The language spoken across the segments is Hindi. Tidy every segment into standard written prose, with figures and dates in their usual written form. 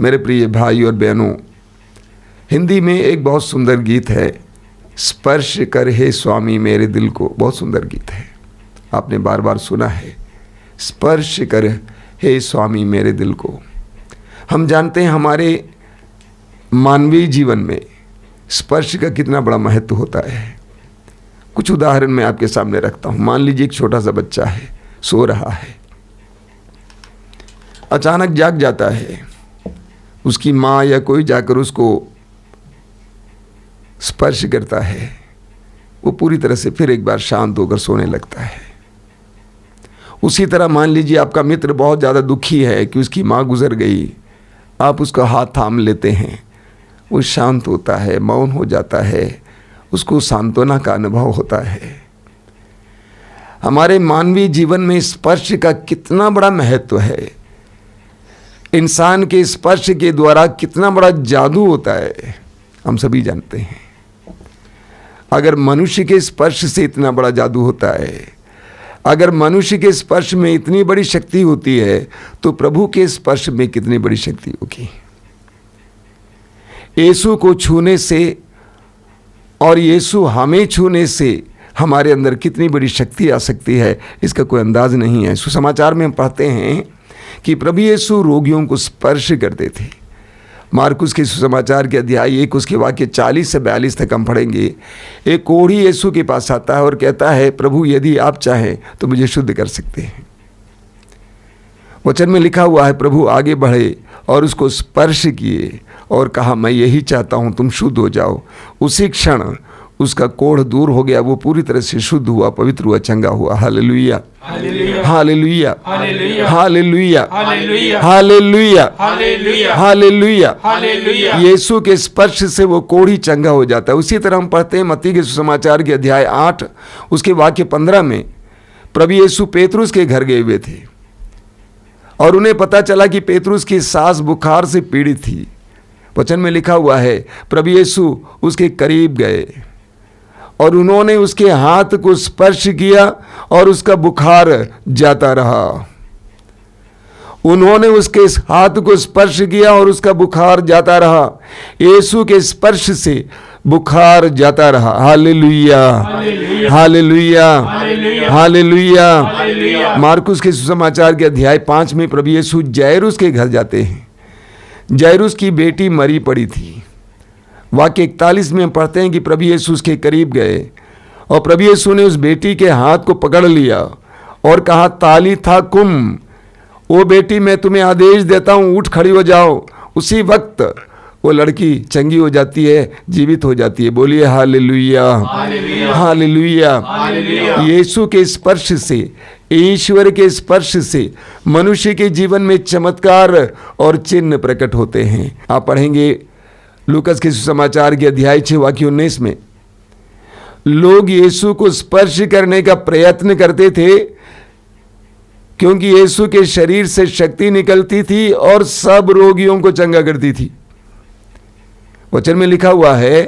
मेरे प्रिय भाई और बहनों, हिंदी में एक बहुत सुंदर गीत है, स्पर्श कर हे स्वामी मेरे दिल को। बहुत सुंदर गीत है, आपने बार बार सुना है, स्पर्श कर हे स्वामी मेरे दिल को। हम जानते हैं हमारे मानवीय जीवन में स्पर्श का कितना बड़ा महत्व होता है। कुछ उदाहरण मैं आपके सामने रखता हूँ। मान लीजिए एक छोटा सा बच्चा है, सो रहा है, अचानक जाग जाता है, उसकी माँ या कोई जाकर उसको स्पर्श करता है, वो पूरी तरह से फिर एक बार शांत होकर सोने लगता है। उसी तरह मान लीजिए आपका मित्र बहुत ज़्यादा दुखी है कि उसकी माँ गुजर गई, आप उसका हाथ थाम लेते हैं, वो शांत होता है, मौन हो जाता है, उसको सांत्वना का अनुभव होता है। हमारे मानवीय जीवन में स्पर्श का कितना बड़ा महत्व है, इंसान के स्पर्श के द्वारा कितना बड़ा जादू होता है, हम सभी जानते हैं। अगर मनुष्य के स्पर्श से इतना बड़ा जादू होता है, अगर मनुष्य के स्पर्श में इतनी बड़ी शक्ति होती है, तो प्रभु के स्पर्श में कितनी बड़ी शक्ति होगी। यीशु को छूने से और यीशु हमें छूने से हमारे अंदर कितनी बड़ी शक्ति आ सकती है, इसका कोई अंदाज नहीं है। सुसमाचार में हम पढ़ते हैं कि प्रभु यीशु रोगियों को स्पर्श करते थे। मार्कुस के सुसमाचार के अध्याय 1 उसके वाक्य 40 से 42 तक हम पढ़ेंगे। एक कोढ़ी यीशु के पास आता है और कहता है, प्रभु यदि आप चाहें तो मुझे शुद्ध कर सकते हैं। वचन में लिखा हुआ है, प्रभु आगे बढ़े और उसको स्पर्श किए और कहा, मैं यही चाहता हूँ, तुम शुद्ध हो जाओ। उसी क्षण उसका कोढ़ दूर हो गया, वो पूरी तरह से शुद्ध हुआ, पवित्र हुआ, चंगा हुआ। हालेलुया, हालेलुया, हालेलुया, हालेलुया, हालेलुया। यीशु के स्पर्श से वो कोढ़ी चंगा हो जाता है। उसी तरह हम पढ़ते हैं मत्ती के सुसमाचार के अध्याय 8 उसके वाक्य 15 में, प्रभु यीशु पेतरुस के घर गए हुए थे और उन्हें पता चला कि पेतरुस की सास बुखार से पीड़ित थी। वचन में लिखा हुआ है, प्रभु यीशु उसके करीब गए और उन्होंने उसके हाथ को स्पर्श किया और उसका बुखार जाता रहा। उन्होंने उसके हाथ को स्पर्श किया और उसका बुखार जाता रहा। यीशु के स्पर्श से बुखार जाता रहा। Hallelujah, hallelujah, hallelujah. मार्कुस के सुसमाचार के अध्याय 5 में प्रभु यीशु जायरुस के घर जाते हैं। जायरुस की बेटी मरी पड़ी थी। वाक्य 41 में हम पढ़ते हैं कि प्रभु यीशु उसके करीब गए और प्रभु यीशु ने उस बेटी के हाथ को पकड़ लिया और कहा, तालिथा कुम, ओ बेटी मैं तुम्हें आदेश देता हूँ, उठ खड़ी हो जाओ। उसी वक्त वो लड़की चंगी हो जाती है, जीवित हो जाती है। बोलिए हालेलुया, हालेलुया। यीशु के स्पर्श से, ईश्वर के स्पर्श से मनुष्य के जीवन में चमत्कार और चिन्ह प्रकट होते हैं। आप पढ़ेंगे लूकस के सुसमाचार के अध्याय 6 वाक्य 19 में, लोग यीशु को स्पर्श करने का प्रयत्न करते थे क्योंकि यीशु के शरीर से शक्ति निकलती थी और सब रोगियों को चंगा करती थी। वचन में लिखा हुआ है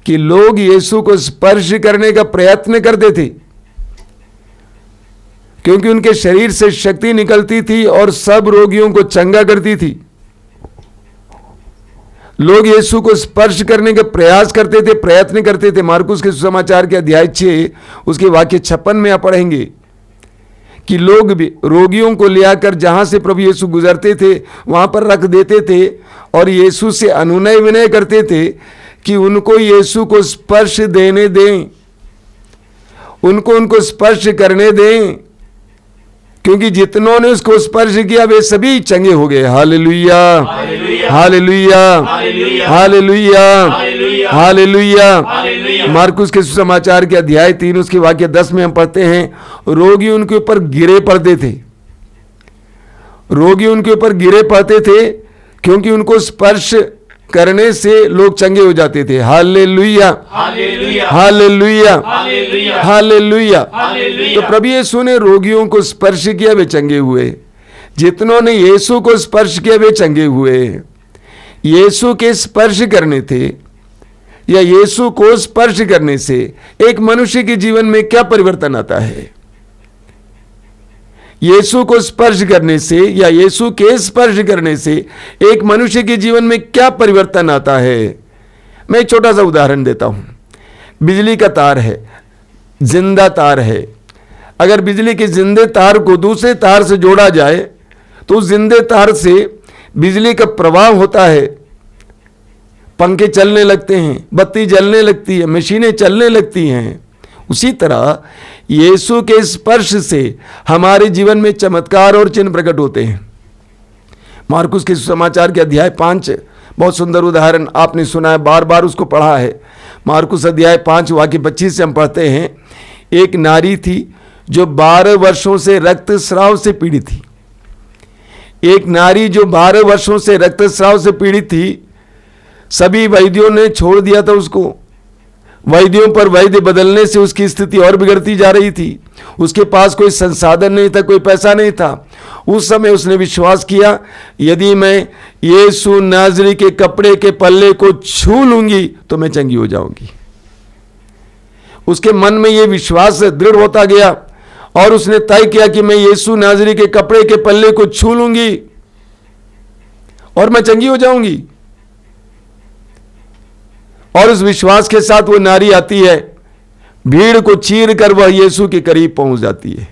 कि लोग यीशु को स्पर्श करने का प्रयत्न करते थे क्योंकि उनके शरीर से शक्ति निकलती थी और सब रोगियों को चंगा करती थी। लोग यीशु को स्पर्श करने का प्रयास करते थे, प्रयत्न करते थे। मार्कुस के सुसमाचार के अध्याय 6 उसके वाक्य 56 में आप पढ़ेंगे कि लोग भी रोगियों को ले आकर जहां से प्रभु यीशु गुजरते थे वहां पर रख देते थे और यीशु से अनुनय विनय करते थे कि उनको यीशु को स्पर्श देने दें, उनको स्पर्श करने दें, क्योंकि जितनों ने उसको स्पर्श किया वे सभी चंगे हो गए। Hallelujah, hallelujah, hallelujah, hallelujah. मार्कुस के सुसमाचार के अध्याय 3 उसके वाक्य 10 में हम पढ़ते हैं, रोगी उनके ऊपर गिरे पड़ते थे। रोगी उनके ऊपर गिरे पड़ते थे क्योंकि उनको स्पर्श करने से लोग चंगे हो जाते थे। Hallelujah, hallelujah, hallelujah, hallelujah. तो प्रभु यीशु ने रोगियों को स्पर्श किया, वे चंगे हुए। जितनों ने यीशु को स्पर्श किया वे चंगे हुए। यीशु के स्पर्श करने थे या यीशु को स्पर्श करने से एक मनुष्य के जीवन में क्या परिवर्तन आता है? यीशु को स्पर्श करने से या यीशु के स्पर्श करने से एक मनुष्य के जीवन में क्या परिवर्तन आता है। मैं एक छोटा सा उदाहरण देता हूं। बिजली का तार है, जिंदा तार है। अगर बिजली के जिंदे तार को दूसरे तार से जोड़ा जाए तो उस जिंदे तार से बिजली का प्रवाह होता है, पंखे चलने लगते हैं, बत्ती जलने लगती है, मशीनें चलने लगती हैं। उसी तरह यीशु के स्पर्श से हमारे जीवन में चमत्कार और चिन्ह प्रकट होते हैं। मार्कुस के सुसमाचार के अध्याय 5 बहुत सुंदर उदाहरण आपने सुना है, बार बार उसको पढ़ा है। मार्कुस अध्याय 5 वाक्य 25 से हम पढ़ते हैं, एक नारी थी जो 12 वर्षों से रक्तस्राव से पीड़ित थी। एक नारी जो 12 वर्षों से रक्तस्राव से पीड़ित थी। सभी वैद्यों ने छोड़ दिया था उसको। वैद्यों पर वैद्य बदलने से उसकी स्थिति और बिगड़ती जा रही थी। उसके पास कोई संसाधन नहीं था, कोई पैसा नहीं था। उस समय उसने विश्वास किया, यदि मैं यीशु नाज़री के कपड़े के पल्ले को छू लूंगी तो मैं चंगी हो जाऊंगी। उसके मन में यह विश्वास दृढ़ होता गया और उसने तय किया कि मैं यीशु नाज़री के कपड़े के पल्ले को छू लूंगी और मैं चंगी हो जाऊंगी। और उस विश्वास के साथ वो नारी आती है, भीड़ को चीर कर वह यीशु के करीब पहुंच जाती है।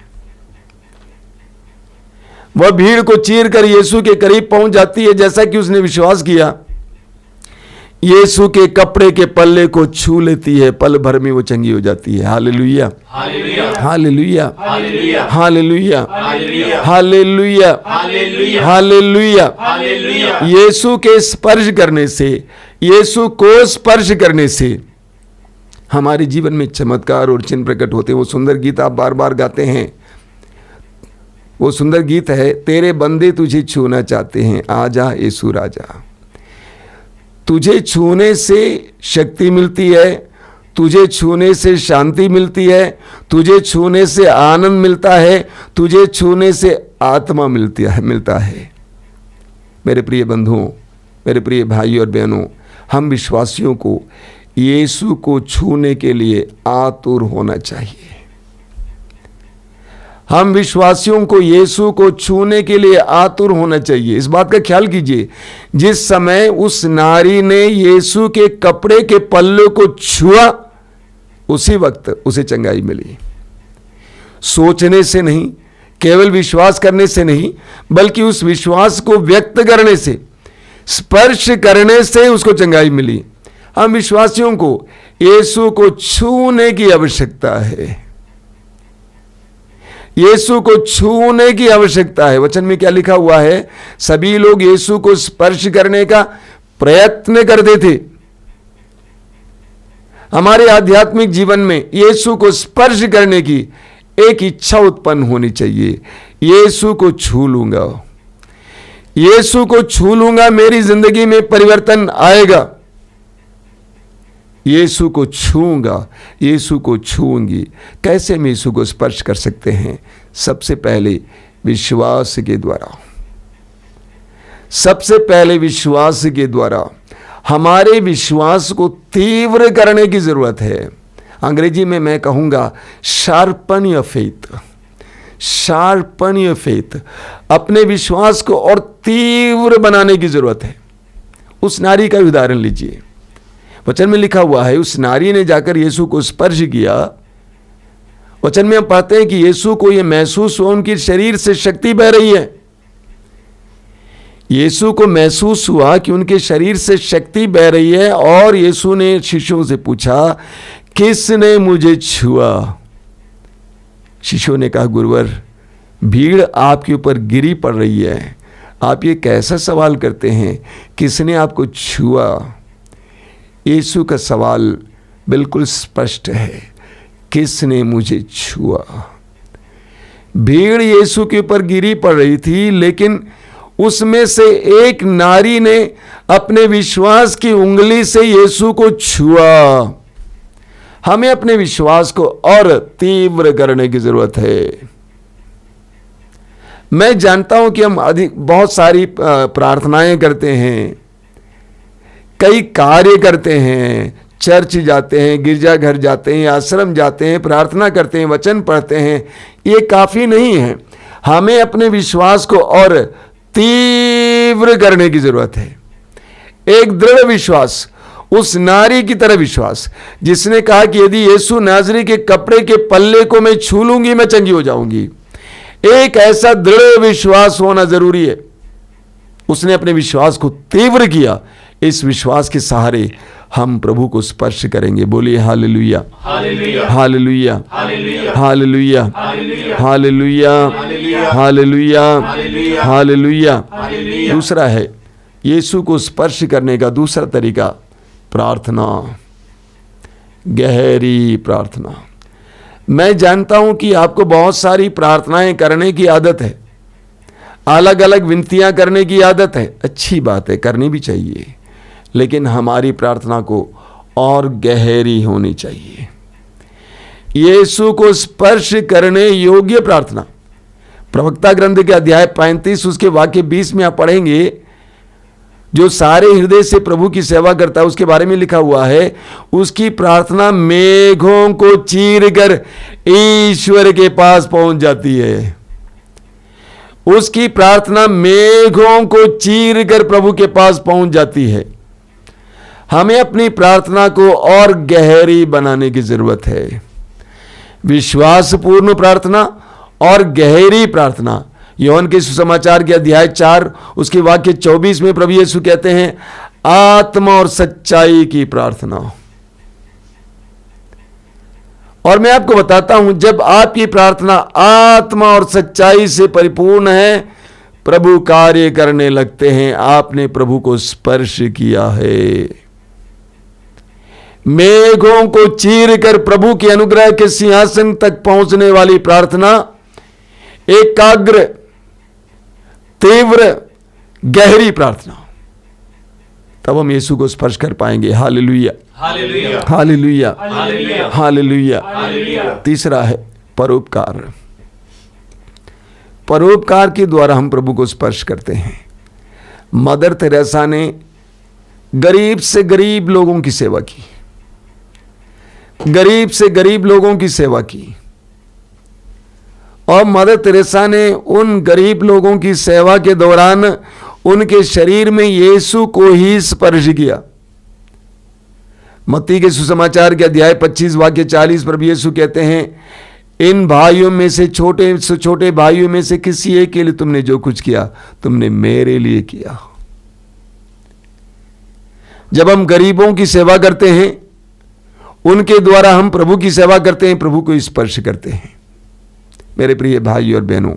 वह भीड़ को चीर कर यीशु के करीब पहुंच जाती है, जैसा कि उसने विश्वास किया। यीशु के कपड़े के पल्ले को छू लेती है, पल भर में वो चंगी हो जाती है। हालेलुया, हालेलुया, हालेलुया, हालेलुया, हालेलुया, हालेलुया। यीशु के स्पर्श करने से, यीशु को स्पर्श करने से हमारे जीवन में चमत्कार और चिन्ह प्रकट होते हैं। वो सुंदर गीत आप बार बार गाते हैं। वो सुंदर गीत है, तेरे बंदे तुझे छूना चाहते हैं, आजा यीशु राजा। तुझे छूने से शक्ति मिलती है, तुझे छूने से शांति मिलती है, तुझे छूने से आनंद मिलता है, तुझे छूने से आत्मा मिलता है। मेरे प्रिय बंधुओं, मेरे प्रिय भाइयों और बहनों, हम विश्वासियों को यीशु को छूने के लिए आतुर होना चाहिए। हम विश्वासियों को यीशु को छूने के लिए आतुर होना चाहिए। इस बात का ख्याल कीजिए, जिस समय उस नारी ने यीशु के कपड़े के पल्ले को छुआ, उसी वक्त उसे चंगाई मिली। सोचने से नहीं, केवल विश्वास करने से नहीं, बल्कि उस विश्वास को व्यक्त करने से, स्पर्श करने से उसको चंगाई मिली। हम विश्वासियों को यीशु को छूने की आवश्यकता है। यीशु को छूने की आवश्यकता है। वचन में क्या लिखा हुआ है? सभी लोग यीशु को स्पर्श करने का प्रयत्न करते थे। हमारे आध्यात्मिक जीवन में यीशु को स्पर्श करने की एक इच्छा उत्पन्न होनी चाहिए। यीशु को छू लूंगा, यीशु को छू लूंगा, मेरी जिंदगी में परिवर्तन आएगा। यीशु को छूंगा, यीशु को छूंगी। कैसे हम यीशु को स्पर्श कर सकते हैं? सबसे पहले विश्वास के द्वारा। सबसे पहले विश्वास के द्वारा। हमारे विश्वास को तीव्र करने की जरूरत है। अंग्रेजी में मैं कहूंगा sharpen your faith, sharpen your faith. अपने विश्वास को और तीव्र बनाने की जरूरत है। उस नारी का उदाहरण लीजिए। वचन में लिखा हुआ है, उस नारी ने जाकर यीशु को स्पर्श किया। वचन में हम पाते हैं कि यीशु को यह महसूस हुआ, उनके शरीर से शक्ति बह रही है। यीशु को महसूस हुआ कि उनके शरीर से शक्ति बह रही है, और यीशु ने शिष्यों से पूछा, किसने मुझे छुआ? शिष्यों ने कहा, गुरुवर, भीड़ आपके ऊपर गिरी पड़ रही है, आप ये कैसा सवाल करते हैं, किसने आपको छुआ? यीशु का सवाल बिल्कुल स्पष्ट है, किसने मुझे छुआ? भीड़ यीशु के ऊपर गिरी पड़ रही थी, लेकिन उसमें से एक नारी ने अपने विश्वास की उंगली से यीशु को छुआ। हमें अपने विश्वास को और तीव्र करने की जरूरत है। मैं जानता हूं कि हम बहुत सारी प्रार्थनाएं करते हैं, कई कार्य करते हैं, चर्च जाते हैं, गिरजाघर जाते हैं, आश्रम जाते हैं, प्रार्थना करते हैं, वचन पढ़ते हैं। ये काफ़ी नहीं है। हमें अपने विश्वास को और तीव्र करने की जरूरत है। एक दृढ़ विश्वास, उस नारी की तरह विश्वास जिसने कहा कि यदि यीशु नाजरी के कपड़े के पल्ले को मैं छू लूंगी मैं चंगी हो जाऊंगी। एक ऐसा दृढ़ विश्वास होना जरूरी है। उसने अपने विश्वास को तीव्र किया। इस विश्वास के सहारे हम प्रभु को स्पर्श करेंगे। बोलिए hallelujah, hallelujah, hallelujah, hallelujah, hallelujah, hallelujah. दूसरा है यीशु को स्पर्श करने का दूसरा तरीका, प्रार्थना, गहरी प्रार्थना। मैं जानता हूं कि आपको बहुत सारी प्रार्थनाएं करने की आदत है, अलग अलग विनतियां करने की आदत है। अच्छी बात है, करनी भी चाहिए, लेकिन हमारी प्रार्थना को और गहरी होनी चाहिए। यीशु को स्पर्श करने योग्य प्रार्थना, प्रवक्ता ग्रंथ के अध्याय 35 उसके वाक्य 20 में आप पढ़ेंगे, जो सारे हृदय से प्रभु की सेवा करता है उसके बारे में लिखा हुआ है, उसकी प्रार्थना मेघों को चीरकर ईश्वर के पास पहुंच जाती है। उसकी प्रार्थना मेघों को चीरकर प्रभु के पास पहुंच जाती है। हमें अपनी प्रार्थना को और गहरी बनाने की जरूरत है। विश्वासपूर्ण प्रार्थना और गहरी प्रार्थना। योहन के सुसमाचार के अध्याय 4 उसके वाक्य 24 में प्रभु यीशु कहते हैं, आत्मा और सच्चाई की प्रार्थना। और मैं आपको बताता हूं, जब आपकी प्रार्थना आत्मा और सच्चाई से परिपूर्ण है, प्रभु कार्य करने लगते हैं। आपने प्रभु को स्पर्श किया है। मेघों को चीरकर प्रभु के अनुग्रह के सिंहासन तक पहुंचने वाली प्रार्थना एकाग्र, तीव्र, गहरी प्रार्थना, तब हम यीशु को स्पर्श कर पाएंगे। Hallelujah, hallelujah, hallelujah, hallelujah, hallelujah. तीसरा है परोपकार। परोपकार के द्वारा हम प्रभु को स्पर्श करते हैं। मदर तेरेसा ने गरीब से गरीब लोगों की सेवा की, गरीब से गरीब लोगों की सेवा की। और मदर तेरेसा ने उन गरीब लोगों की सेवा के दौरान उनके शरीर में यीशु को ही स्पर्श किया। मत्ती के सुसमाचार के अध्याय 25 वाक्य 40 पर यीशु कहते हैं, इन भाइयों में से छोटे भाइयों में से किसी एक के लिए तुमने जो कुछ किया तुमने मेरे लिए किया। जब हम गरीबों की सेवा करते हैं, उनके द्वारा हम प्रभु की सेवा करते हैं, प्रभु को स्पर्श करते हैं। मेरे प्रिय भाई और बहनों,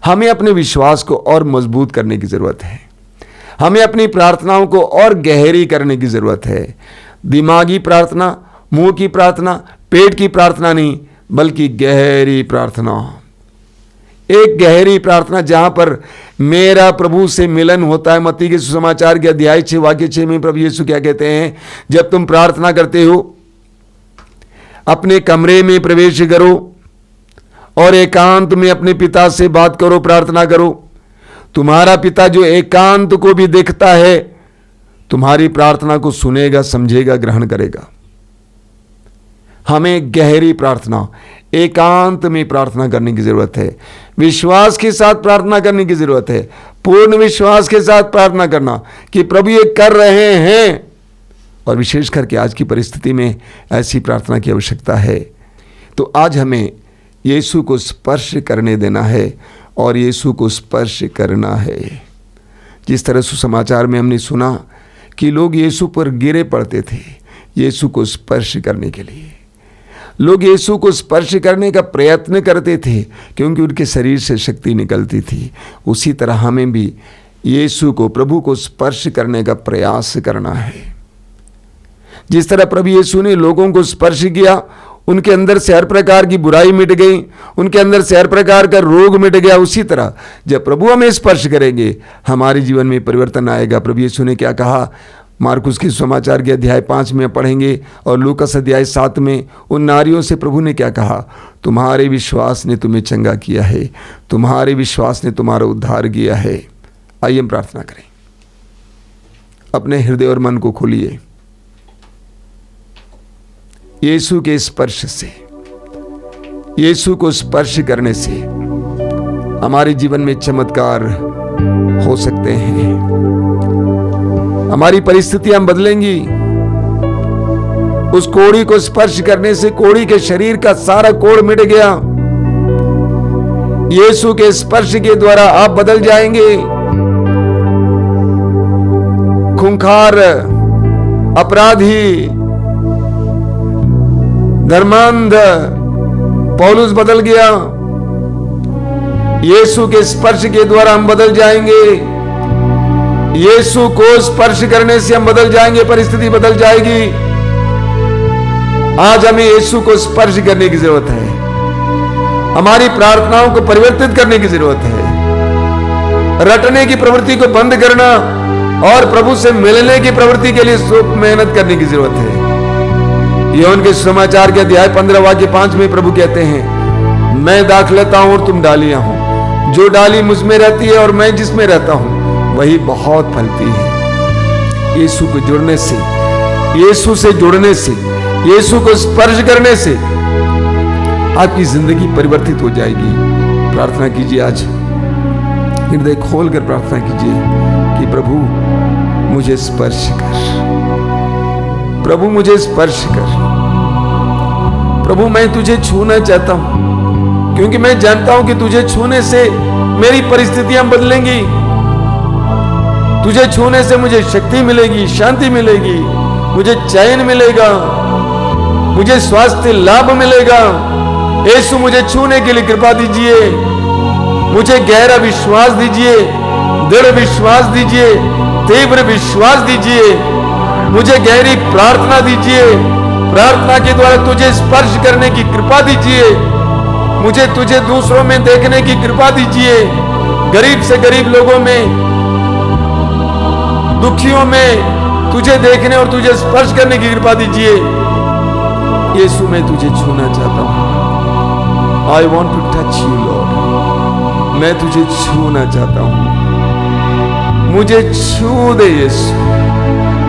हमें अपने विश्वास को और मजबूत करने की जरूरत है। हमें अपनी प्रार्थनाओं को और गहरी करने की जरूरत है। दिमागी प्रार्थना, मुंह की प्रार्थना, पेट की प्रार्थना नहीं, बल्कि गहरी प्रार्थना। एक गहरी प्रार्थना जहां पर मेरा प्रभु से मिलन होता है। मत्ती के सुसमाचार के अध्याय 6 वाक्य 6 में प्रभु यीशु क्या कहते हैं, जब तुम प्रार्थना करते हो अपने कमरे में प्रवेश करो और एकांत में अपने पिता से बात करो, प्रार्थना करो। तुम्हारा पिता जो एकांत को भी देखता है, तुम्हारी प्रार्थना को सुनेगा, समझेगा, ग्रहण करेगा। हमें गहरी प्रार्थना, एकांत में प्रार्थना करने की जरूरत है। विश्वास के साथ प्रार्थना करने की जरूरत है। पूर्ण विश्वास के साथ प्रार्थना करना कि प्रभु ये कर रहे हैं। और विशेष करके आज की परिस्थिति में ऐसी प्रार्थना की आवश्यकता है। तो आज हमें यीशु को स्पर्श करने देना है और यीशु को स्पर्श करना है। जिस तरह सुसमाचार में हमने सुना कि लोग यीशु पर गिरे पड़ते थे यीशु को स्पर्श करने के लिए, लोग यीशु को स्पर्श करने का प्रयत्न करते थे क्योंकि उनके शरीर से शक्ति निकलती थी। उसी तरह हमें भी यीशु को, प्रभु को स्पर्श करने का प्रयास करना है। जिस तरह प्रभु यीशु ने लोगों को स्पर्श किया, उनके अंदर से हर प्रकार की बुराई मिट गई, उनके अंदर से हर प्रकार का रोग मिट गया। उसी तरह जब प्रभु हमें स्पर्श करेंगे, हमारे जीवन में परिवर्तन आएगा। प्रभु यीशु ने क्या कहा, मार्कुस के सुसमाचार के अध्याय 5 में पढ़ेंगे और लूकास अध्याय 7 में उन नारियों से प्रभु ने क्या कहा, तुम्हारे विश्वास ने तुम्हें चंगा किया है, तुम्हारे विश्वास ने तुम्हारा उद्धार किया है। आइए हम प्रार्थना करें। अपने हृदय और मन को खोलिए। यीशु के स्पर्श से, यीशु को स्पर्श करने से हमारे जीवन में चमत्कार हो सकते हैं। हमारी परिस्थितियां बदलेंगी। उस कोढ़ी को स्पर्श करने से कोढ़ी के शरीर का सारा कोढ़ मिट गया। यीशु के स्पर्श के द्वारा आप बदल जाएंगे। खूंखार, अपराधी, धर्मांध पौलुस बदल गया। यीशु के स्पर्श के द्वारा हम बदल जाएंगे। यीशु को स्पर्श करने से हम बदल जाएंगे, परिस्थिति बदल जाएगी। आज हमें यीशु को स्पर्श करने की जरूरत है। हमारी प्रार्थनाओं को परिवर्तित करने की जरूरत है। रटने की प्रवृत्ति को बंद करना और प्रभु से मिलने की प्रवृत्ति के लिए मेहनत करने की जरूरत है। यूहन्ना के सुसमाचार के अध्याय 15 वाक्य 5 में प्रभु कहते हैं, मैं दाख लेता हूं और तुम डालियां हो। जो डाली मुझ में रहती है और मैं जिसमें रहता हूं वही बहुत फलती है। यीशु को जुड़ने से, यीशु से जुड़ने से, यीशु को स्पर्श करने से आपकी जिंदगी परिवर्तित हो जाएगी। प्रार्थना कीजिए, आज हृदय खोलकर प्रार्थना कीजिए कि प्रभु मुझे स्पर्श कर, प्रभु मुझे स्पर्श कर। प्रभु मैं तुझे छूना चाहता हूं, क्योंकि मैं जानता हूं कि तुझे छूने से मेरी परिस्थितियां बदलेंगी। तुझे छूने से मुझे शक्ति मिलेगी, शांति मिलेगी, मुझे चैन मिलेगा, मुझे स्वास्थ्य लाभ मिलेगा। यीशु मुझे छूने के लिए कृपा दीजिए। मुझे गहरा विश्वास दीजिए, दृढ़ विश्वास दीजिए, तीव्र विश्वास दीजिए। मुझे गहरी प्रार्थना दीजिए। प्रार्थना के द्वारा तुझे स्पर्श करने की कृपा दीजिए। मुझे तुझे दूसरों में देखने की कृपा दीजिए। गरीब से गरीब लोगों में, दुखियों में तुझे देखने और तुझे स्पर्श करने की कृपा दीजिए। यीशु मैं तुझे छूना चाहता हूं। I want to touch you, Lord. मैं तुझे छूना चाहता हूं। मुझे छू दे यीशु।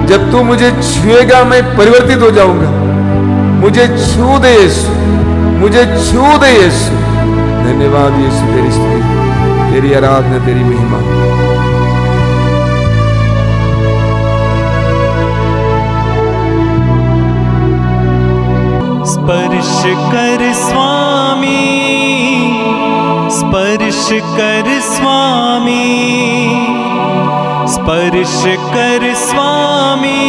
जब तू मुझे छुएगा मैं परिवर्तित हो जाऊंगा। मुझे छू दे यीशु, मुझे छू दे यीशु। धन्यवाद यीशु, तेरी स्तुति, तेरी आराधना, तेरी महिमा। स्पर्श कर स्वामी, स्पर्श कर स्वामी, स्पर्श कर स्वामी,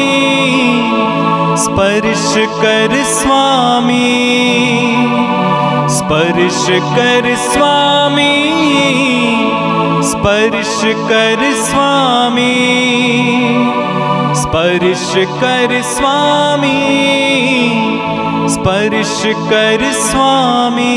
स्पर्श कर स्वामी, स्पर्श कर स्वामी, स्पर्श कर स्वामी, स्पर्श कर स्वामी, स्पर्श कर स्वामी।